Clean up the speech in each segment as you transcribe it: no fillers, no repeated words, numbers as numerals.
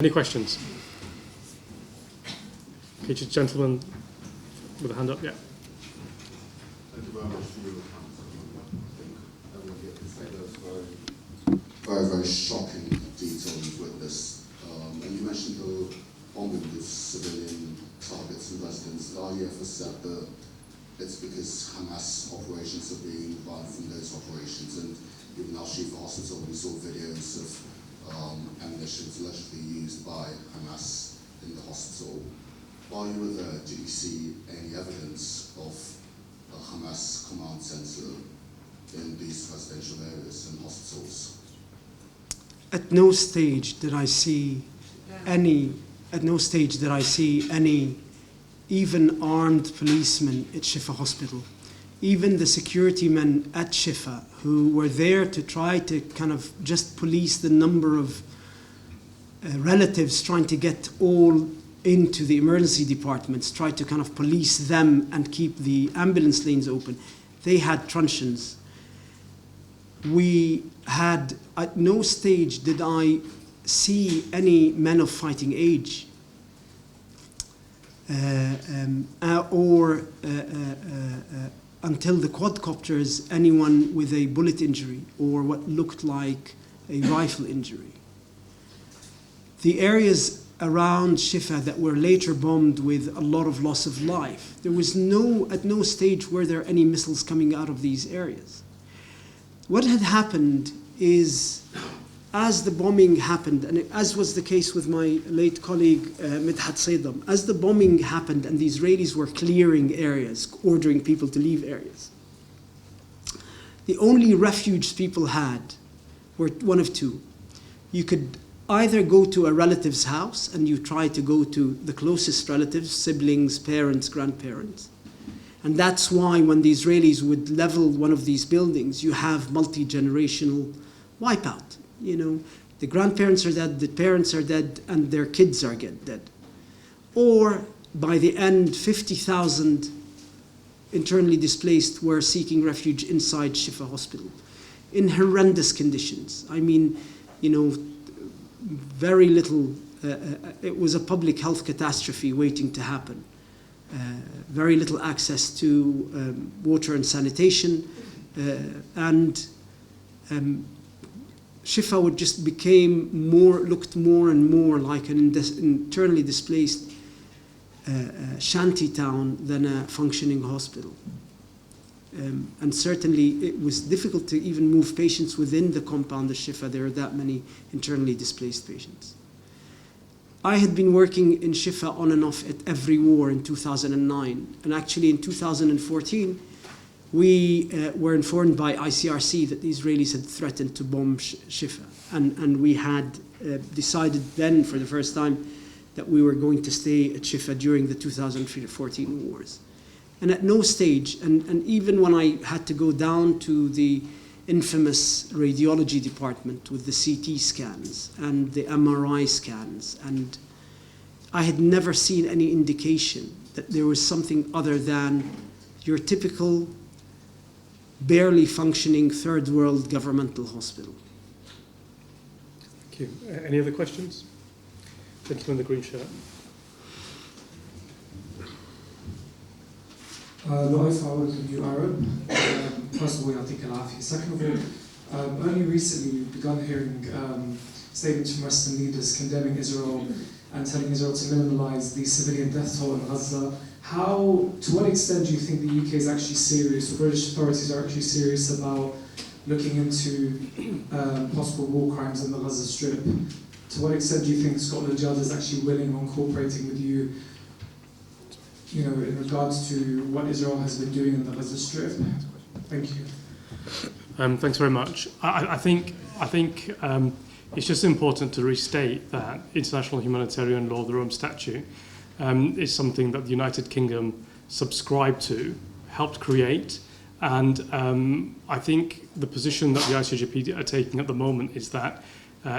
Any questions? Okay, just gentleman with a hand up, yeah. Thank you very much for your account. I think everyone here can say that was very shocking detail you've witnessed. And you mentioned the bombing of civilian targets and residents. The IDF has said that it's because Hamas operations are being run from those operations, and even Al-Shifa Hospital, we saw videos of ammunition allegedly used by Hamas in the hospital. While you were there, did you see any evidence of a Hamas command center in these residential areas and hospitals? At no stage did I see any. At no stage did I see any, even armed policemen at Shifa Hospital. Even the security men at Shifa, who were there to try to kind of just police the number of relatives trying to get all into the emergency departments, try to kind of police them and keep the ambulance lanes open. They had truncheons. We had, at no stage did I see any men of fighting age until the quadcopters, anyone with a bullet injury or what looked like a rifle injury. The areas around Shifa that were later bombed with a lot of loss of life, there was at no stage were there any missiles coming out of these areas. What had happened is, as the bombing happened, and as was the case with my late colleague Midhat Saydam, as the bombing happened and the Israelis were clearing areas, ordering people to leave areas, the only refuge people had were one of two. You could either go to a relative's house and you try to go to the closest relatives, siblings, parents, grandparents. And that's why when the Israelis would level one of these buildings, you have multi-generational wipeout. You know, the grandparents are dead, the parents are dead, and their kids are dead. Or by the end, 50,000 internally displaced were seeking refuge inside Shifa Hospital in horrendous conditions. I mean, you know, very little, it was a public health catastrophe waiting to happen. Very little access to water and sanitation, and Shifa would just looked more and more like an internally displaced shanty town than a functioning hospital. And certainly it was difficult to even move patients within the compound of Shifa. There are that many internally displaced patients. I had been working in Shifa on and off at every war in 2009. And actually in 2014, we were informed by ICRC that the Israelis had threatened to bomb Shifa. And we had decided then for the first time that we were going to stay at Shifa during the 2014 wars. And at no stage, and even when I had to go down to the infamous radiology department with the CT scans and the MRI scans, and I had never seen any indication that there was something other than your typical, barely functioning third world governmental hospital. Thank you. Any other questions? Gentleman in the green shirt. Lois Howard from New Arab. First of all, Yatik al-Afi. Second of all, only recently we've begun hearing statements from Western leaders condemning Israel and telling Israel to minimize the civilian death toll in Gaza. To what extent do you think the UK is actually serious, or British authorities are actually serious about looking into possible war crimes in the Gaza Strip? To what extent do you think Scotland Yard is actually willing on cooperating with you, you know, in regards to what Israel has been doing in the Gaza Strip? Thank you. Thanks very much. I think it's just important to restate that international humanitarian law, the Rome Statute, is something that the United Kingdom subscribed to, helped create, and I think the position that the ICJP are taking at the moment is that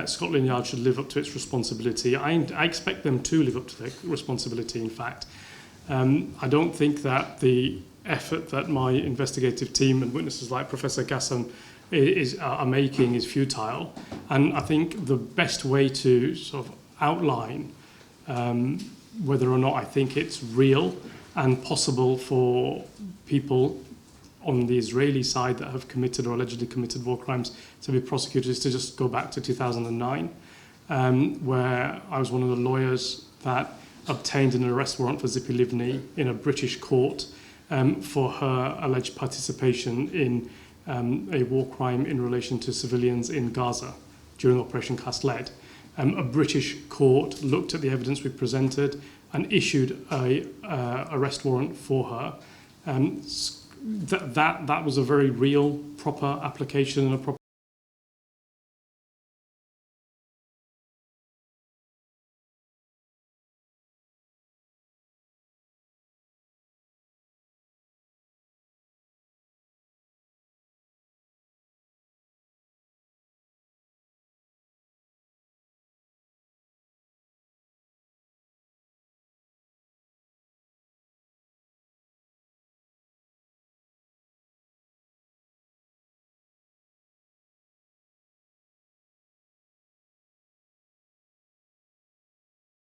Scotland Yard should live up to its responsibility. I expect them to live up to their responsibility, in fact. I don't think that the effort that my investigative team and witnesses like Professor Ghassan are making is futile. And I think the best way to sort of outline whether or not I think it's real and possible for people on the Israeli side that have committed or allegedly committed war crimes to be prosecuted, is to just go back to 2009, where I was one of the lawyers that obtained an arrest warrant for Zippy Livni in a British court for her alleged participation in a war crime in relation to civilians in Gaza during Operation Cast Lead. A British court looked at the evidence we presented and issued a arrest warrant for her. That was a very real, proper application and a proper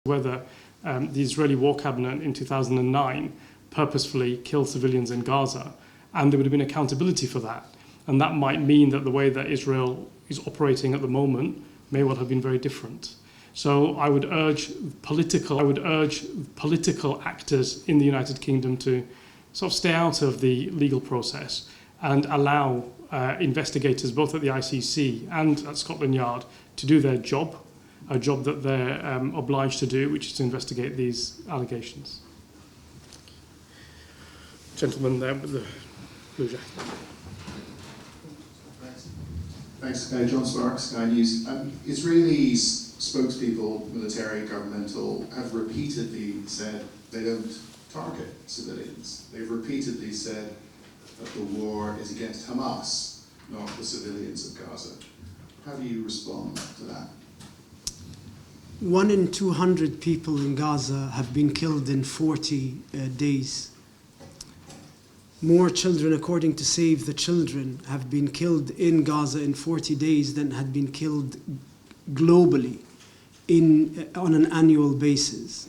whether the Israeli War Cabinet in 2009 purposefully killed civilians in Gaza, and there would have been accountability for that. And that might mean that the way that Israel is operating at the moment may well have been very different. So I would urge political actors in the United Kingdom to sort of stay out of the legal process and allow investigators both at the ICC and at Scotland Yard to do their job, a job that they're obliged to do, which is to investigate these allegations. Gentleman there with the blue jacket. Thanks, John Sparks, Sky News. Israelis, spokespeople, military, governmental, have repeatedly said they don't target civilians. They've repeatedly said that the war is against Hamas, not the civilians of Gaza. How do you respond to that? 1 in 200 people in Gaza have been killed in 40 days. More children, according to Save the Children, have been killed in Gaza in 40 days than had been killed globally on an annual basis.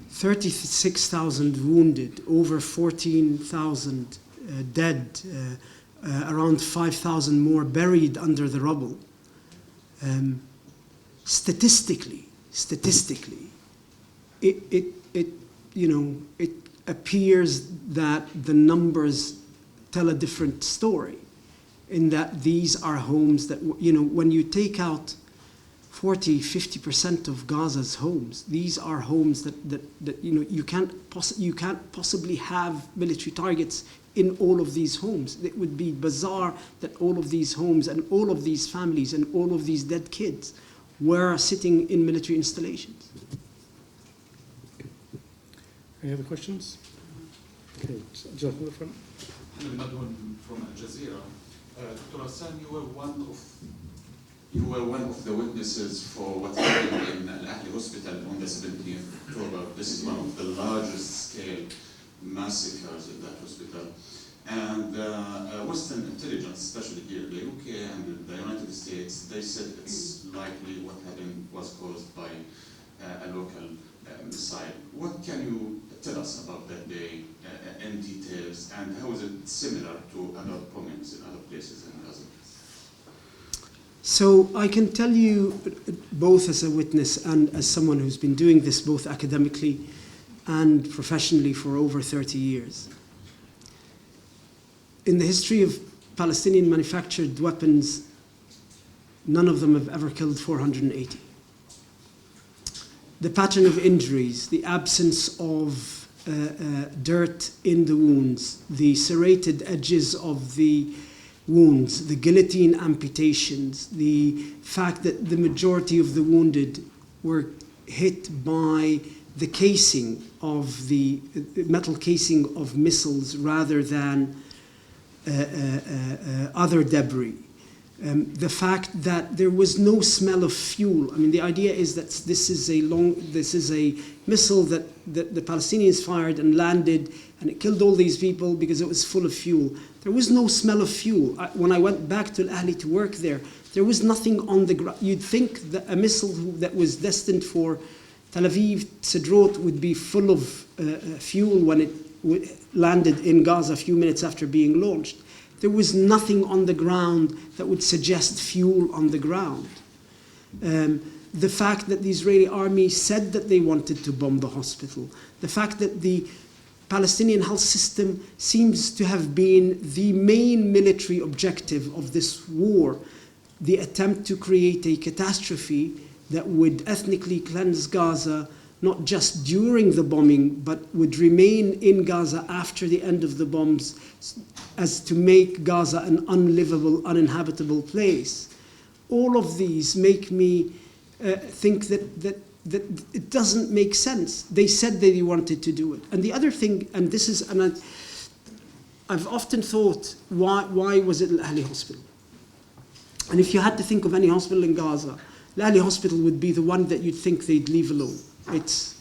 36,000 wounded, over 14,000 dead, around 5,000 more buried under the rubble. Statistically, it appears that the numbers tell a different story, in that these are homes that, when you take out 40-50% of Gaza's homes, these are homes that you can't possibly have military targets in all of these homes. It would be bizarre that all of these homes and all of these families and all of these dead kids were sitting in military installations. Any other questions? Okay, just in the front. Another one from Al Jazeera. Dr. Ghassan, you were one of the witnesses for what happened in Al Ahli Hospital on the 17th of October. This is one of the largest scale massacres in that hospital. And Western intelligence, especially here in the UK and in the United States, they said it's likely what happened was caused by a local missile. What can you tell us about that day in details, and how is it similar to other bombings in other places in Gaza? So I can tell you, both as a witness and as someone who's been doing this both academically and professionally for over 30 years. In the history of Palestinian manufactured weapons, none of them have ever killed 480. The pattern of injuries, the absence of dirt in the wounds, the serrated edges of the wounds, the guillotine amputations, the fact that the majority of the wounded were hit by the casing of the metal casing of missiles rather than other debris. The fact that there was no smell of fuel. I mean, the idea is that this is a missile that the Palestinians fired and landed, and it killed all these people because it was full of fuel. There was no smell of fuel. When I went back to Al Ahli to work there, There was nothing on the ground. You'd think that a missile that was destined for Tel Aviv, Sderot, would be full of fuel when it landed in Gaza a few minutes after being launched. There was nothing on the ground that would suggest fuel on the ground. The fact that the Israeli army said that they wanted to bomb the hospital, the fact that the Palestinian health system seems to have been the main military objective of this war, the attempt to create a catastrophe that would ethnically cleanse Gaza, not just during the bombing, but would remain in Gaza after the end of the bombs, as to make Gaza an unlivable, uninhabitable place. All of these make me think that it doesn't make sense. They said they wanted to do it. And the other thing, and this is, and I've often thought, why was it Al-Ahli Hospital? And if you had to think of any hospital in Gaza, Al-Ahli Hospital would be the one that you'd think they'd leave alone. It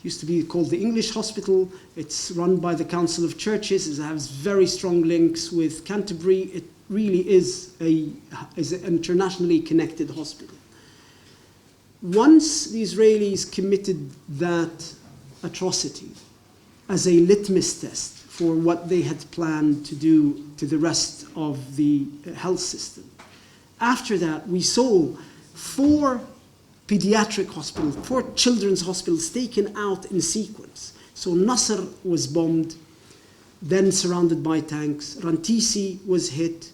used to be called the English Hospital. It's run by the Council of Churches. It has very strong links with Canterbury. It really is an internationally connected hospital. Once the Israelis committed that atrocity as a litmus test for what they had planned to do to the rest of the health system, after that we saw 4 pediatric hospitals, 4 children's hospitals taken out in sequence. So Nasser was bombed, then surrounded by tanks. Rantisi was hit.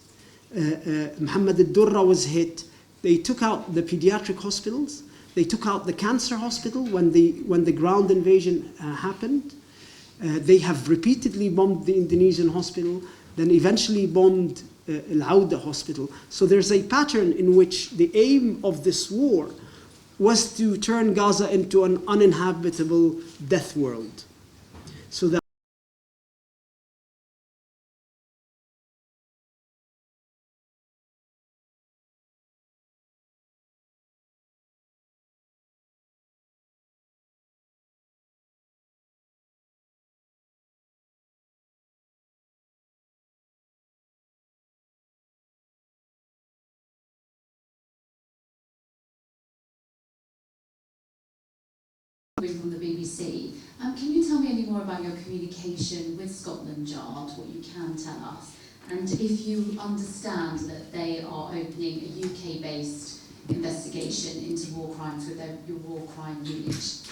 Muhammad al-Durra was hit. They took out the pediatric hospitals. They took out the cancer hospital when the ground invasion happened. They have repeatedly bombed the Indonesian hospital, then eventually bombed Al-Auda hospital. So there's a pattern in which the aim of this war was to turn Gaza into an uninhabitable death world. So that from the BBC. Can you tell me any more about your communication with Scotland Yard, what you can tell us, and if you understand that they are opening a UK-based investigation into war crimes with your war crime unit?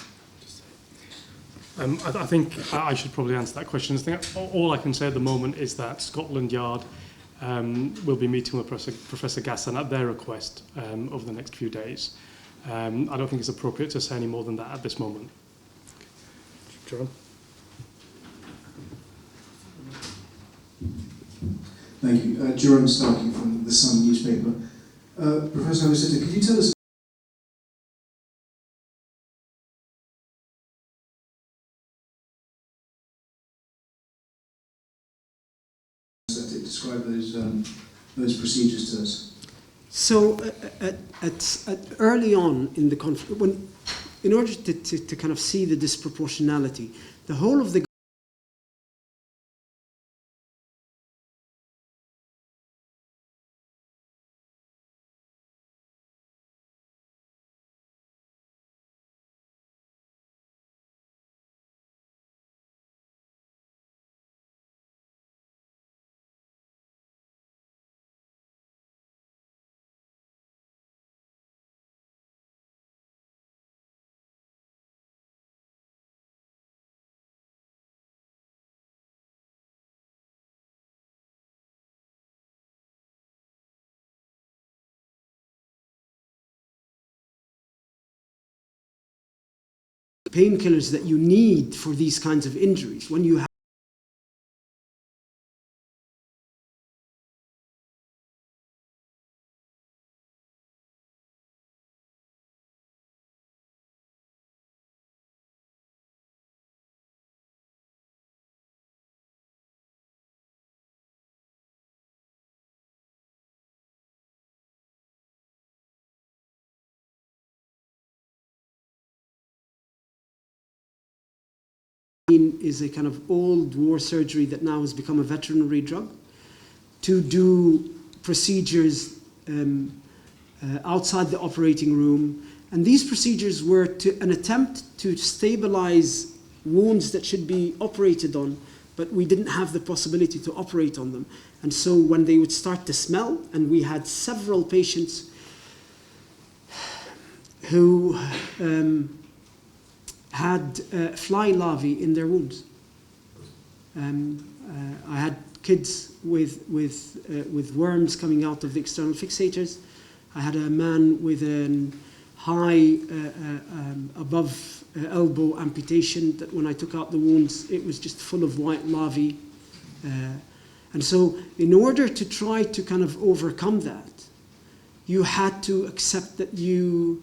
I think I should probably answer that question. I think all I can say at the moment is that Scotland Yard will be meeting with Professor Ghassan at their request over the next few days. I don't think it's appropriate to say any more than that at this moment. Jerome? Thank you. Jerome Starkey from the Sun newspaper. Professor Abu-Sitta, could you tell us describe those procedures to us? So early on in the conflict, in order to kind of see the disproportionality, the whole of the painkillers that you need for these kinds of injuries, when you have is a kind of old war surgery that now has become a veterinary drug to do procedures outside the operating room. And these procedures were an attempt to stabilize wounds that should be operated on, but we didn't have the possibility to operate on them. And so when they would start to smell, and we had several patients who had fly larvae in their wounds. I had kids with worms coming out of the external fixators. I had a man with a high above elbow amputation that when I took out the wounds, it was just full of white larvae. And so in order to try to kind of overcome that, you had to accept that you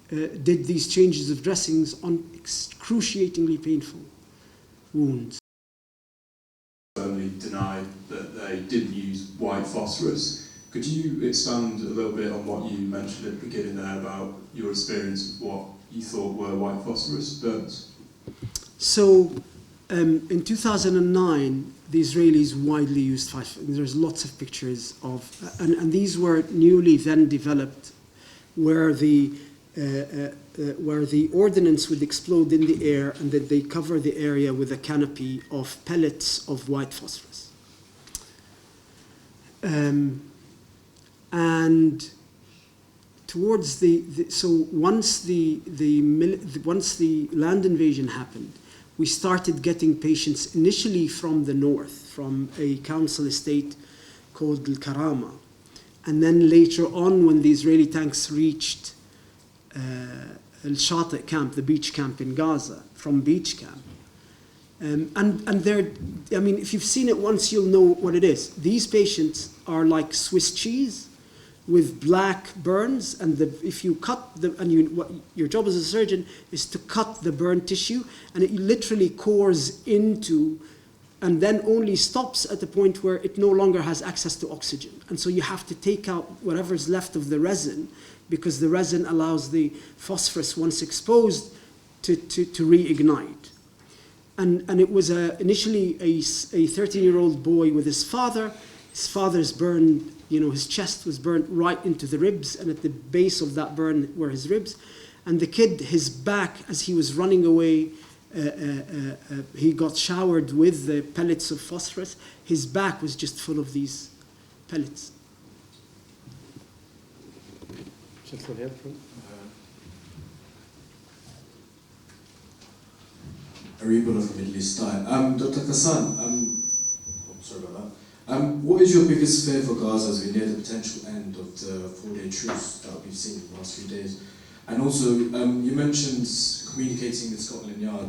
did these changes of dressings on excruciatingly painful wounds. Firmly denied that they didn't use white phosphorus. Could you expand a little bit on what you mentioned at the beginning there about your experience with what you thought were white phosphorus burns? So in 2009, the Israelis widely used phosphorus. There's lots of pictures of, and these were newly then developed, where the ordnance would explode in the air and that they cover the area with a canopy of pellets of white phosphorus. And towards once the land invasion happened, we started getting patients initially from the north, from a council estate called Al Karama, and then later on when the Israeli tanks reached Al Shati camp, the beach camp in Gaza, from beach camp. And they're, I mean, if you've seen it once, you'll know what it is. These patients are like Swiss cheese with black burns, and if you cut the, and what your job as a surgeon is to cut the burn tissue, and it literally cores into, and then only stops at the point where it no longer has access to oxygen. And so you have to take out whatever's left of the resin, because the resin allows the phosphorus, once exposed, to reignite. And it was initially a 13-year-old boy with his father. His father's burned, his chest was burnt right into the ribs, and at the base of that burn were his ribs. And the kid, his back, as he was running away, he got showered with the pellets of phosphorus. His back was just full of these pellets. Aribullah from Middle East Eye. Dr. Ghassan, sorry about that. What is your biggest fear for Gaza as we near the potential end of the 4-day truce that we've seen in the last few days? And also, you mentioned communicating with Scotland Yard.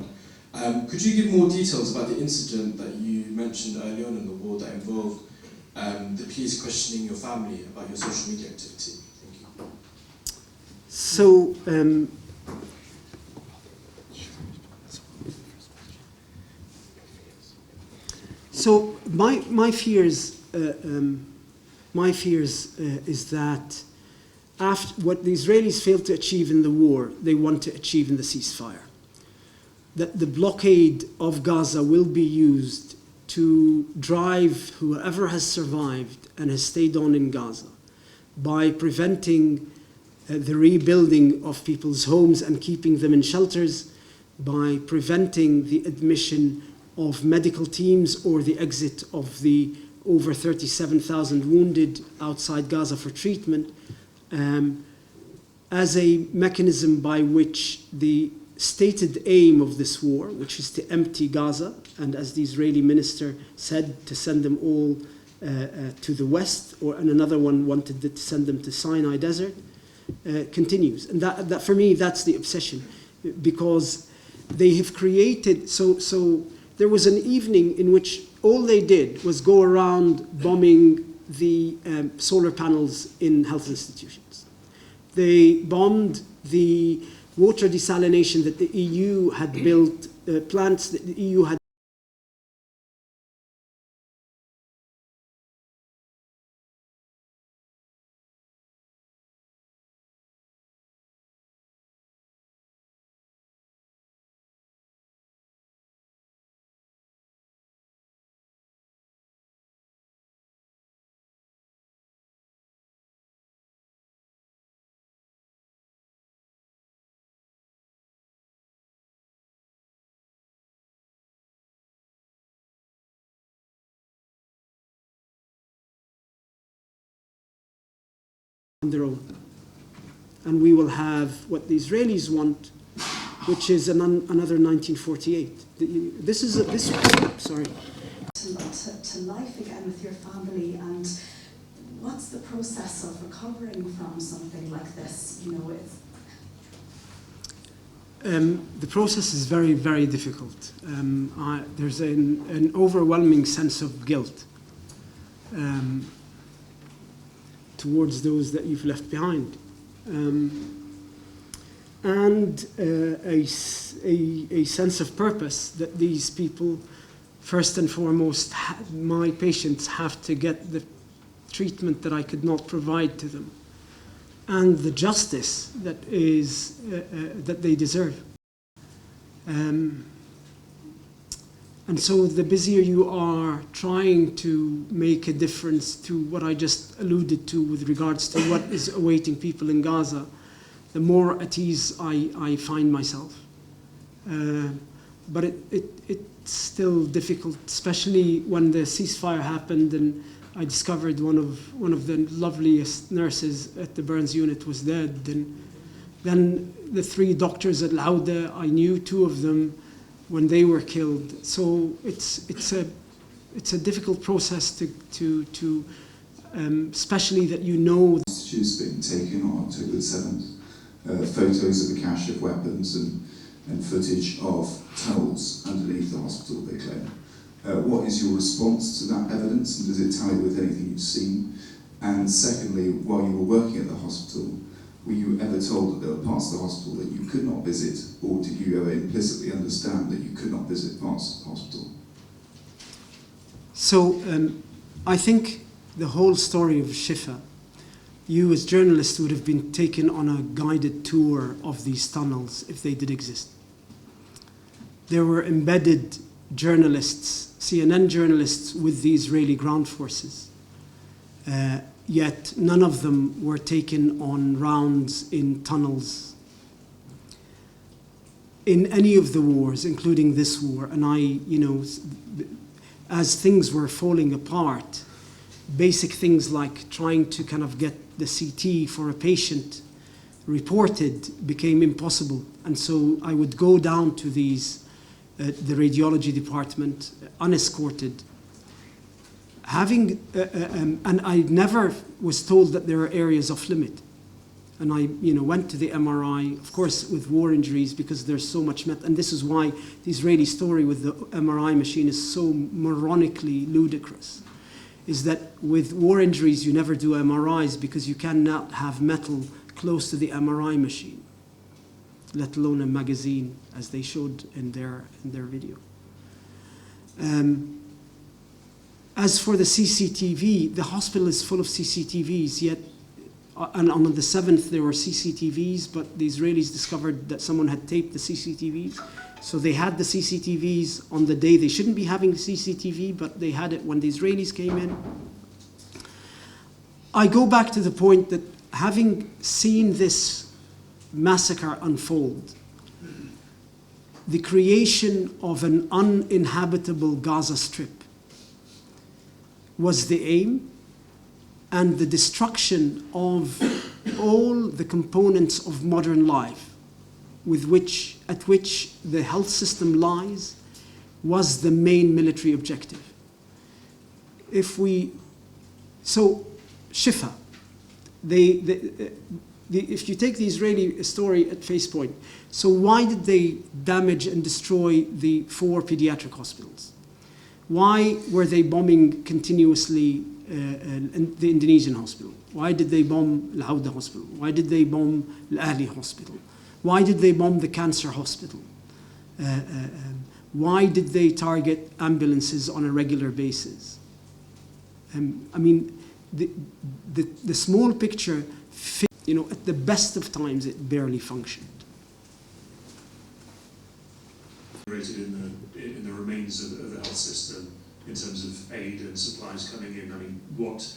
Could you give more details about the incident that you mentioned early on in the war that involved the police questioning your family about your social media activity? Thank you. So my fears is that after what the Israelis failed to achieve in the war, they want to achieve in the ceasefire. That the blockade of Gaza will be used to drive whoever has survived and has stayed on in Gaza by preventing the rebuilding of people's homes and keeping them in shelters, by preventing the admission of medical teams or the exit of the over 37,000 wounded outside Gaza for treatment, as a mechanism by which the stated aim of this war, which is to empty Gaza, and as the Israeli minister said, to send them all to the west, and another one wanted to send them to Sinai Desert, continues. And that for me, that's the obsession, because they have created, so there was an evening in which all they did was go around bombing the solar panels in health institutions. They bombed the water desalination that the EU had built, plants that the EU had on their own. And we will have what the Israelis want, which is another 1948. This is sorry. To life again with your family, and what's the process of recovering from something like this? You know, it's the process is very, very difficult. There's an overwhelming sense of guilt towards those that you've left behind. And a sense of purpose that these people, first and foremost, my patients have to get the treatment that I could not provide to them, and the justice that is that they deserve. And so the busier you are trying to make a difference to what I just alluded to with regards to what is awaiting people in Gaza, the more at ease I find myself. But it's still difficult, especially when the ceasefire happened and I discovered one of the loveliest nurses at the burns unit was dead. And then the 3 doctors at Lauda, I knew 2 of them when they were killed. So it's a difficult process to especially that you know. Hostages being taken on October the 7th, photos of a cache of weapons and footage of tunnels underneath the hospital, they claim. What is your response to that evidence, and does it tally with anything you've seen? And secondly, while you were working at the hospital, were you ever told that there were parts of the hospital that you could not visit, or did you ever implicitly understand that you could not visit parts of the hospital? So I think the whole story of Shifa, you as journalists would have been taken on a guided tour of these tunnels if they did exist. There were embedded journalists, CNN journalists with the Israeli ground forces. Yet none of them were taken on rounds in tunnels in any of the wars, including this war. And as things were falling apart, basic things like trying to kind of get the CT for a patient reported became impossible. And so I would go down to the radiology department unescorted. And I never was told that there are areas off limit. And I went to the MRI, of course, with war injuries because there's so much and this is why the Israeli story with the MRI machine is so moronically ludicrous, is that with war injuries you never do MRIs because you cannot have metal close to the MRI machine, let alone a magazine, as they showed in their video. As for the CCTV, the hospital is full of CCTVs, yet, and on the 7th there were CCTVs, but the Israelis discovered that someone had taped the CCTVs. So they had the CCTVs on the day they shouldn't be having the CCTV, but they had it when the Israelis came in. I go back to the point that having seen this massacre unfold, the creation of an uninhabitable Gaza Strip was the aim, and the destruction of all the components of modern life at which the health system lies was the main military objective. If Shifa, if you take the Israeli story at face point, so why did they damage and destroy the 4 pediatric hospitals? Why were they bombing continuously the Indonesian hospital? Why did they bomb Al Hawda Hospital? Why did they bomb Al Ahli Hospital? Why did they bomb the cancer hospital? Why did they target ambulances on a regular basis? I mean, the small picture, at the best of times, it barely functioned. In the remains of the health system, in terms of aid and supplies coming in, I mean, what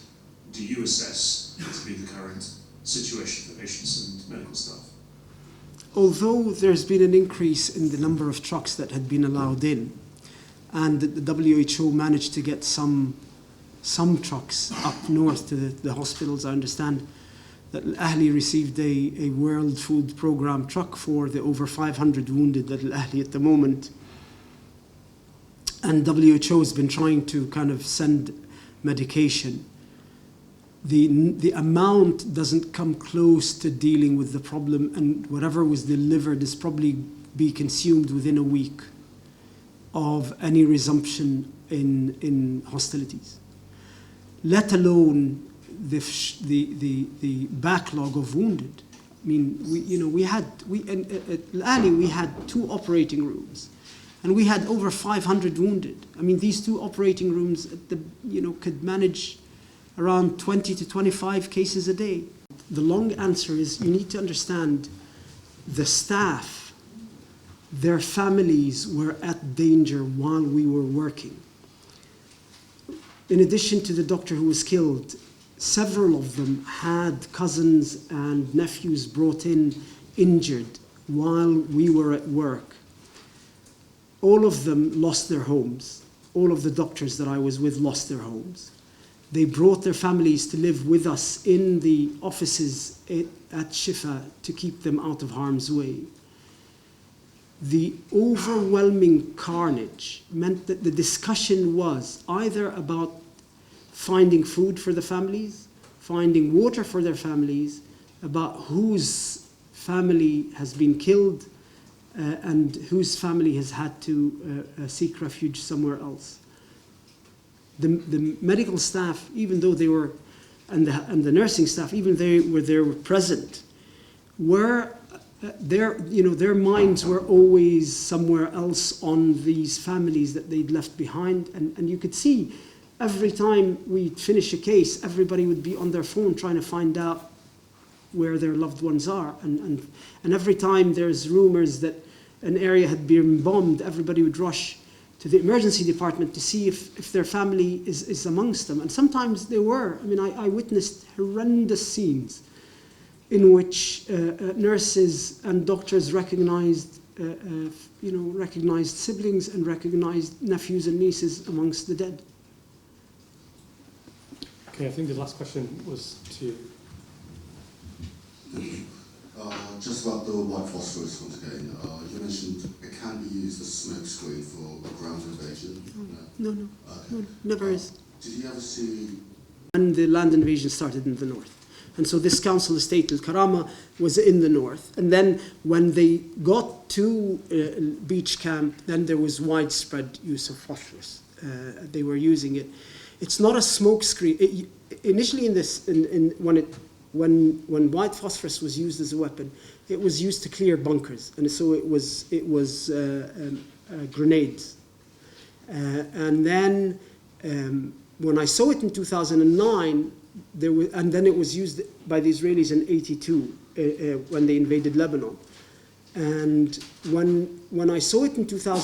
do you assess to be the current situation for patients and medical staff? Although there's been an increase in the number of trucks that had been allowed in, and the WHO managed to get some trucks up north to the hospitals, I understand, that Al-Ahli received a World Food Programme truck for the over 500 wounded at Al-Ahli at the moment. And WHO has been trying to kind of send medication. The amount doesn't come close to dealing with the problem, and whatever was delivered is probably be consumed within a week of any resumption in hostilities. Let alone the backlog of wounded. I mean, at Al-Ahli we had 2 operating rooms, and we had over 500 wounded. I mean, these 2 operating rooms could manage around 20 to 25 cases a day. The long answer is you need to understand the staff, their families were at danger while we were working. In addition to the doctor who was killed, several of them had cousins and nephews brought in injured while we were at work. All of them lost their homes. All of the doctors that I was with lost their homes. They brought their families to live with us in the offices at Shifa to keep them out of harm's way. The overwhelming carnage meant that the discussion was either about finding food for the families, finding water for their families, about whose family has been killed and whose family has had to seek refuge somewhere else. The medical staff, even though they were, and the nursing staff, even though they were present, were their minds were always somewhere else on these families that they'd left behind, and you could see every time we'd finish a case, everybody would be on their phone trying to find out where their loved ones are, and every time there's rumors that an area had been bombed, everybody would rush to the emergency department to see if their family is amongst them. And sometimes they were. I mean, I witnessed horrendous scenes in which nurses and doctors recognized siblings and recognized nephews and nieces amongst the dead. Okay, I think the last question was to... Just about the white phosphorus once again. You mentioned it can be used as a smoke screen for a ground invasion. No, never is. Did you ever see... And the land invasion started in the north. And so this council estate, Al-Karama, was in the north. And then when they got to beach camp, then there was widespread use of phosphorus. They were using it. It's not a smoke screen. Initially when white phosphorus was used as a weapon, it was used to clear bunkers, and so it was grenades. And then when I saw it in 2009, and then it was used by the Israelis in '82 when they invaded Lebanon. And when I saw it in 2009.